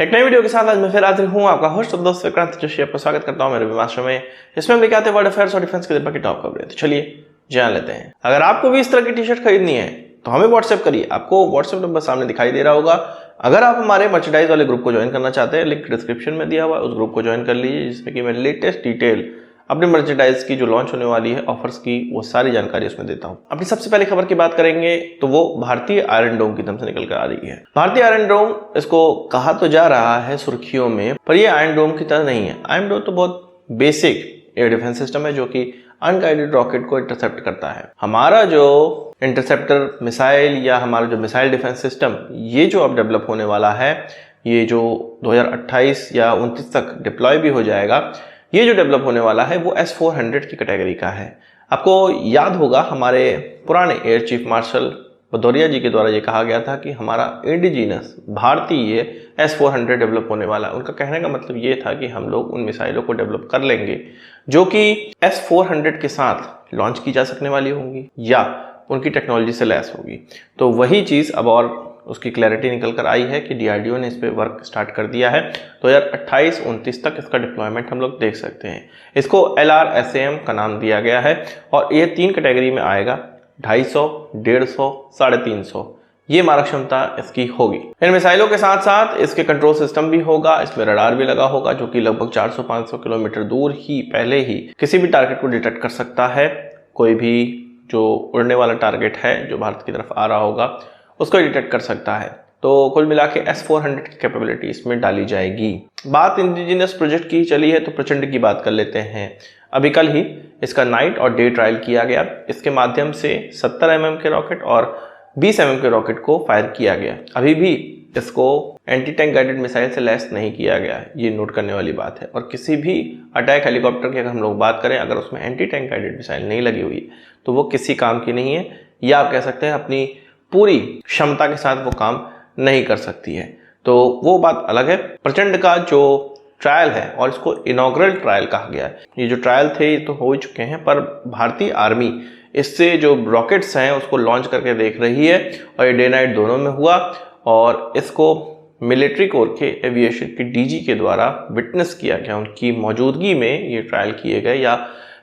एक नई वीडियो के साथ आज मैं फिर हाजिर हूँ, आपका होस्ट और दोस्त विक्रांत जोशी। आपका स्वागत करता हूँ मेरे विमास्टर में। इसमें हम लेके आते हैं वर्ल्ड अफेयर्स और डिफेंस के दिन की टॉप खबरें। तो चलिए जान लेते हैं। अगर आपको भी इस तरह की टी शर्ट खरीदनी है तो हमें व्हाट्सएप करिए। आपको व्हाट्सएप नंबर सामने दिखाई दे रहा होगा। अगर आप हमारे मर्चेंडाइज वाले ग्रुप को ज्वाइन करना चाहते हैं, लिंक डिस्क्रिप्शन में दिया हुआ है, उस ग्रुप को ज्वाइन कर लीजिए, जिसमें कि मैं लेटेस्ट डिटेल अपने मर्चेंडाइज की जो लॉन्च होने वाली है, ऑफर्स की, वो सारी जानकारी उसमें देता हूं। अपनी सबसे पहले खबर की बात करेंगे तो वो भारतीय आयरन डोम की दम से निकल कर आ रही है। भारतीय आयरन डोम, इसको कहा तो जा रहा है सुर्खियों में, पर ये आयरन डोम की तरह नहीं है। आयरन डोम तो बहुत बेसिक एयर डिफेंस सिस्टम है जो कि अनगाइडेड रॉकेट को इंटरसेप्ट करता है। हमारा जो इंटरसेप्टर मिसाइल या हमारा जो मिसाइल डिफेंस सिस्टम, ये जो अब डेवलप होने वाला है, ये जो 2028 या 29 तक डिप्लॉय भी हो जाएगा, ये जो डेवलप होने वाला है वो S-400 की कैटेगरी का है। आपको याद होगा हमारे पुराने एयर चीफ मार्शल भदौरिया जी के द्वारा ये कहा गया था कि हमारा इंडिजीनस भारतीय S-400 डेवलप होने वाला है। उनका कहने का मतलब ये था कि हम लोग उन मिसाइलों को डेवलप कर लेंगे जो कि S-400 के साथ लॉन्च की जा सकने वाली होंगी या उनकी टेक्नोलॉजी से लैस होगी। तो वही चीज़ अब और उसकी क्लैरिटी निकल कर आई है कि DRDO ने इस पे वर्क स्टार्ट कर दिया है। 2028-29 तक इसका डिप्लॉयमेंट हम लोग देख सकते हैं। इसको LRSAM का नाम दिया गया है और ये 3 कैटेगरी में आएगा, 250, 150, 350। ये मारक क्षमता इसकी होगी। इन मिसाइलों के साथ साथ इसके कंट्रोल सिस्टम भी होगा, इसमें रडार भी लगा होगा जो कि लगभग 400-500 किलोमीटर दूर ही पहले ही किसी भी टारगेट को डिटेक्ट कर सकता है। कोई भी जो उड़ने वाला टारगेट है जो भारत की तरफ आ रहा होगा उसको डिटेक्ट कर सकता है। तो कुल मिला के S-400 की कैपेबिलिटी इसमें डाली जाएगी। बात इंडिजिनस प्रोजेक्ट की चली है तो प्रचंड की बात कर लेते हैं। अभी कल ही इसका नाइट और डे ट्रायल किया गया। इसके माध्यम से 70 mm के रॉकेट और 20 mm के रॉकेट को फायर किया गया। अभी भी इसको एंटी टैंक गाइडेड मिसाइल से लैस नहीं किया गया है, ये नोट करने वाली बात है। और किसी भी अटैक हेलीकॉप्टर की अगर हम लोग बात करें, अगर उसमें एंटी टैंक गाइडेड मिसाइल नहीं लगी हुई तो वो किसी काम की नहीं है, या आप कह सकते हैं अपनी पूरी क्षमता के साथ वो काम नहीं कर सकती है। तो वो बात अलग है। प्रचंड का जो ट्रायल है, और इसको इनॉग्रल ट्रायल कहा गया है, ये जो ट्रायल थे ये तो हो ही चुके हैं, पर भारतीय आर्मी इससे जो रॉकेट्स हैं उसको लॉन्च करके देख रही है और ये डे नाइट दोनों में हुआ। और इसको मिलिट्री कोर के एविएशन के DG के द्वारा विटनेस किया गया, उनकी मौजूदगी में ये ट्रायल किए गए, या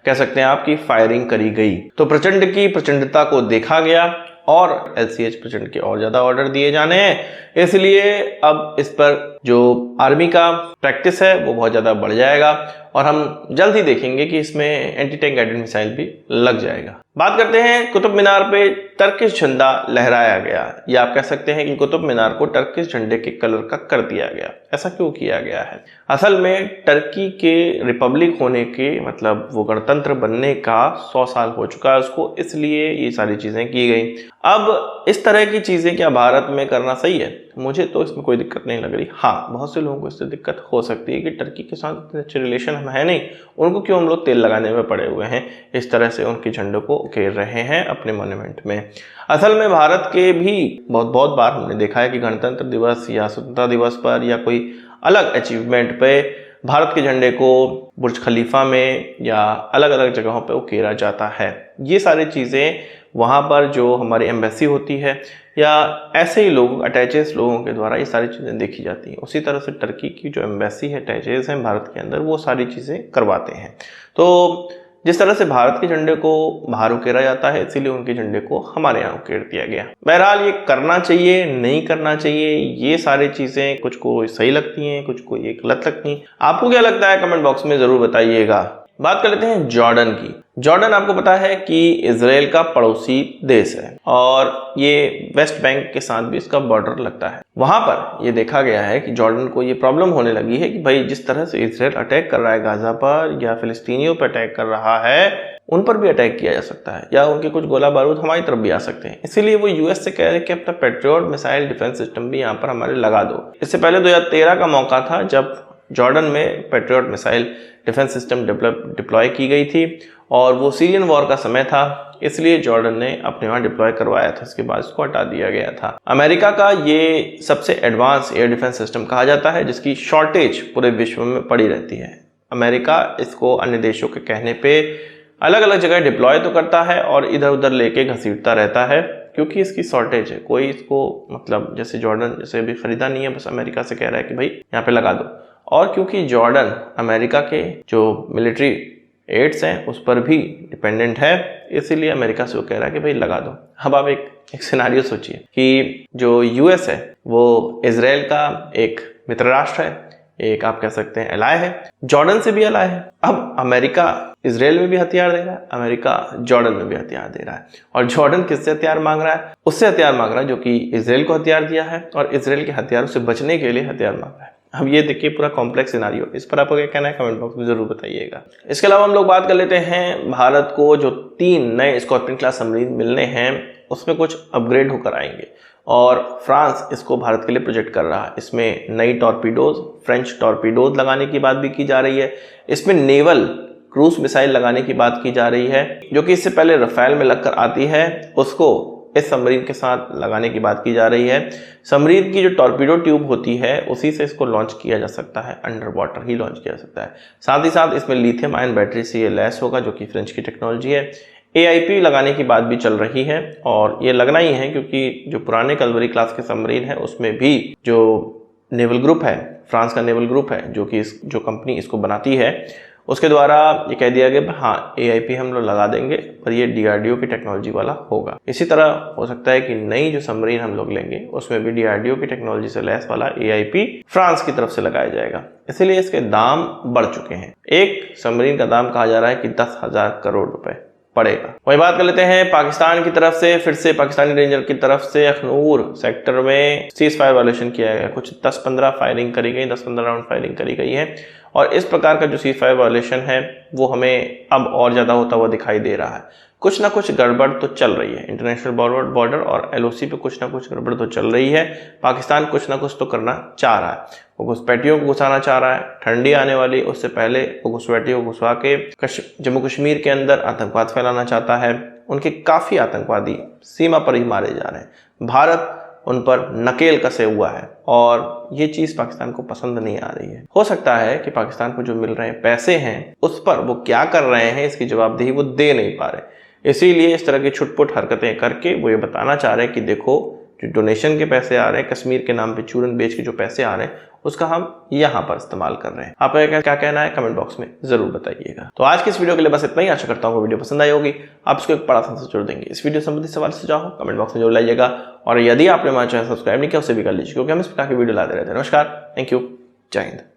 कह सकते हैं आपकी फायरिंग करी गई। तो प्रचंड की प्रचंडता को देखा गया और LCH प्रचंड के और ज्यादा ऑर्डर दिए जाने हैं। इसलिए अब इस पर जो आर्मी का प्रैक्टिस है वो बहुत ज्यादा बढ़ जाएगा और हम जल्द ही देखेंगे कि इसमें एंटी टैंक गाइडेड मिसाइल भी लग जाएगा। बात करते हैं कुतुब मीनार पे टर्किश झंडा लहराया गया, या आप कह सकते हैं कि कुतुब मीनार को टर्किश झंडे के कलर का कर दिया गया। ऐसा क्यों किया गया है? असल में टर्की के रिपब्लिक होने के, मतलब वो गणतंत्र बनने का 100 साल हो चुका है उसको, इसलिए ये सारी चीजें की गई। अब इस तरह की चीजें क्या भारत में करना सही है? मुझे तो इसमें कोई दिक्कत नहीं लग रही। हाँ, बहुत से लोगों को इससे दिक्कत हो सकती है कि टर्की के साथ इतने अच्छे रिलेशन हम है नहीं, उनको क्यों हम लोग तेल लगाने में पड़े हुए हैं, इस तरह से उनके झंडों को उकेर रहे हैं अपने मॉन्यूमेंट में। असल में भारत के भी बहुत बार हमने देखा है कि गणतंत्र दिवस या स्वतंत्रता दिवस पर या कोई अलग अचीवमेंट पे भारत के झंडे को बुर्ज खलीफा में या अलग अलग जगहों पे उकेरा जाता है। ये सारी चीज़ें वहाँ पर जो हमारी एम्बेसी होती है या ऐसे ही लोग, अटैचेस लोगों के द्वारा ये सारी चीज़ें देखी जाती हैं। उसी तरह से टर्की की जो एम्बेसी है, अटैचेस हैं भारत के अंदर, वो सारी चीज़ें करवाते हैं। तो जिस तरह से भारत के झंडे को बाहर उकेरा जाता है, इसीलिए उनके झंडे को हमारे यहाँ उकेर दिया गया। बहरहाल ये करना चाहिए, नहीं करना चाहिए, ये सारी चीजें कुछ को सही लगती हैं, कुछ को ये गलत लगती हैं। आपको क्या लगता है कमेंट बॉक्स में जरूर बताइएगा। बात कर लेते हैं जॉर्डन की। जॉर्डन आपको पता है कि इजराइल का पड़ोसी देश है और ये वेस्ट बैंक के साथ भी इसका बॉर्डर लगता है। वहां पर ये देखा गया है कि जॉर्डन को ये प्रॉब्लम होने लगी है कि भाई जिस तरह से इजराइल अटैक कर रहा है गाजा पर या फिलिस्तीनियों पर अटैक कर रहा है, उन पर भी अटैक किया जा सकता है या उनके कुछ गोला बारूद हमारी तरफ भी आ सकते हैं। इसीलिए वो US से कह रहे हैं कि अपना पेट्रियट मिसाइल डिफेंस सिस्टम भी यहाँ पर हमारे लगा दो। इससे पहले 2013 का मौका था जब जॉर्डन में patriot missile defence system deploy की गई थी और वो सीरियन वॉर का समय था, इसलिए जॉर्डन ने अपने वहाँ डिप्लॉय करवाया था। इसके बाद इसको हटा दिया गया था। अमेरिका का ये सबसे एडवांस एयर डिफेंस सिस्टम कहा जाता है जिसकी शॉर्टेज पूरे विश्व में पड़ी रहती है। अमेरिका इसको अन्य देशों के कहने पे अलग अलग जगह डिप्लॉय तो करता है और इधर उधर लेके घसीटता रहता है, क्योंकि इसकी शॉर्टेज है। कोई इसको मतलब जैसे जॉर्डन जैसे अभी खरीदा नहीं है, बस अमेरिका से कह रहा है कि भाई यहाँ पे लगा दो। और क्योंकि जॉर्डन अमेरिका के जो मिलिट्री एड्स हैं उस पर भी डिपेंडेंट है, इसीलिए अमेरिका से वो कह रहा है कि भाई लगा दो। अब आप एक सिनारियो सोचिए कि जो यूएस है वो इजराइल का एक मित्र राष्ट्र है, एक आप कह सकते हैं एलाय है, जॉर्डन से भी एलाय है। अब अमेरिका इजराइल में भी हथियार दे रहा है, अमेरिका जॉर्डन में भी हथियार दे रहा है, और जॉर्डन किससे हथियार मांग रहा है? उससे हथियार मांग रहा है जो कि इजराइल को हथियार दिया है और इजराइल के हथियारों से बचने के लिए हथियार मांग रहा है। अब ये देखिए पूरा कॉम्प्लेक्स सिनारियो, इस पर आपको क्या कहना है कमेंट बॉक्स में जरूर बताइएगा। इसके अलावा हम लोग बात कर लेते हैं भारत को जो 3 नए स्कॉर्पियन क्लास सबमरीन मिलने हैं उसमें कुछ अपग्रेड होकर आएंगे और फ्रांस इसको भारत के लिए प्रोजेक्ट कर रहा है। इसमें नई टॉर्पीडोज, फ्रेंच टॉर्पीडोज लगाने की बात भी की जा रही है। इसमें नेवल क्रूज मिसाइल लगाने की बात की जा रही है जो कि इससे पहले रफेल में लगकर आती है, उसको इस सबमरीन के साथ लगाने की बात की जा रही है। सबमरीन की जो टॉर्पीडो ट्यूब होती है उसी से इसको लॉन्च किया जा सकता है, अंडर वाटर ही लॉन्च किया जा सकता है। साथ ही साथ इसमें लिथियम आयन बैटरी से ये लैस होगा जो कि फ्रेंच की टेक्नोलॉजी है। AIP लगाने की बात भी चल रही है और ये लगना ही है क्योंकि जो पुराने कलवरी क्लास के सबमरीन है उसमें भी जो नेवल ग्रुप है, फ्रांस का नेवल ग्रुप है जो कि जो कंपनी इसको बनाती है उसके द्वारा ये कह दिया गया हाँ AIP हम लोग लगा देंगे पर ये DRDO की टेक्नोलॉजी वाला होगा। इसी तरह हो सकता है कि नई जो सबमरीन हम लोग लेंगे उसमें भी DRDO की टेक्नोलॉजी से लैस वाला AIP फ्रांस की तरफ से लगाया जाएगा, इसीलिए इसके दाम बढ़ चुके हैं। एक सबमरीन का दाम कहा जा रहा है कि 10,000 करोड़ रुपए पड़ेगा। वही बात कर लेते हैं पाकिस्तान की तरफ से, फिर से पाकिस्तानी रेंजर की तरफ से अखनूर सेक्टर में सीज फायर वायलेशन किया गया। कुछ 10-15 फायरिंग करी गई, 10-15 राउंड फायरिंग करी गई है और इस प्रकार का जो सीज फायर वायलेशन है वो हमें अब और ज़्यादा होता हुआ दिखाई दे रहा है। कुछ ना कुछ गड़बड़ तो चल रही है, इंटरनेशनल बॉर्डर और LOC पे कुछ ना कुछ गड़बड़ तो चल रही है। पाकिस्तान कुछ ना कुछ तो करना चाह रहा है, वो घुसपैठियों को घुसाना चाह रहा है। ठंडी आने वाली उससे पहले वो घुसपैठियों को घुसवा के जम्मू कश्मीर के अंदर आतंकवाद फैलाना चाहता है। उनके काफ़ी आतंकवादी सीमा पर ही मारे जा रहे हैं, भारत उन पर नकेल कसे हुआ है और ये चीज़ पाकिस्तान को पसंद नहीं आ रही है। हो सकता है कि पाकिस्तान को जो मिल रहे हैं पैसे हैं उस पर वो क्या कर रहे हैं इसकी जवाबदेही वो दे नहीं पा रहे, इसीलिए इस तरह की छुटपुट हरकतें करके वो ये बताना चाह रहे हैं कि देखो जो डोनेशन के पैसे आ रहे हैं, कश्मीर के नाम पे चूरन बेच के जो पैसे आ रहे हैं उसका हम यहाँ पर इस्तेमाल कर रहे हैं। आपका क्या कहना है कमेंट बॉक्स में जरूर बताइएगा। तो आज की इस वीडियो के लिए बस इतना ही, आशा करता हूँ वीडियो पसंद आई होगी, आप इसको एक बड़ा सा जोड़ देंगे। इस वीडियो संबंधित सवाल सुझाव कमेंट बॉक्स में जोड़ लाइएगा और यदि आपने हमारा चैनल सब्सक्राइब नहीं किया उसे भी कर लीजिए क्योंकि हम इस प्रकार की वीडियो लाते रहते हैं। नमस्कार, थैंक यू, जय हिंद।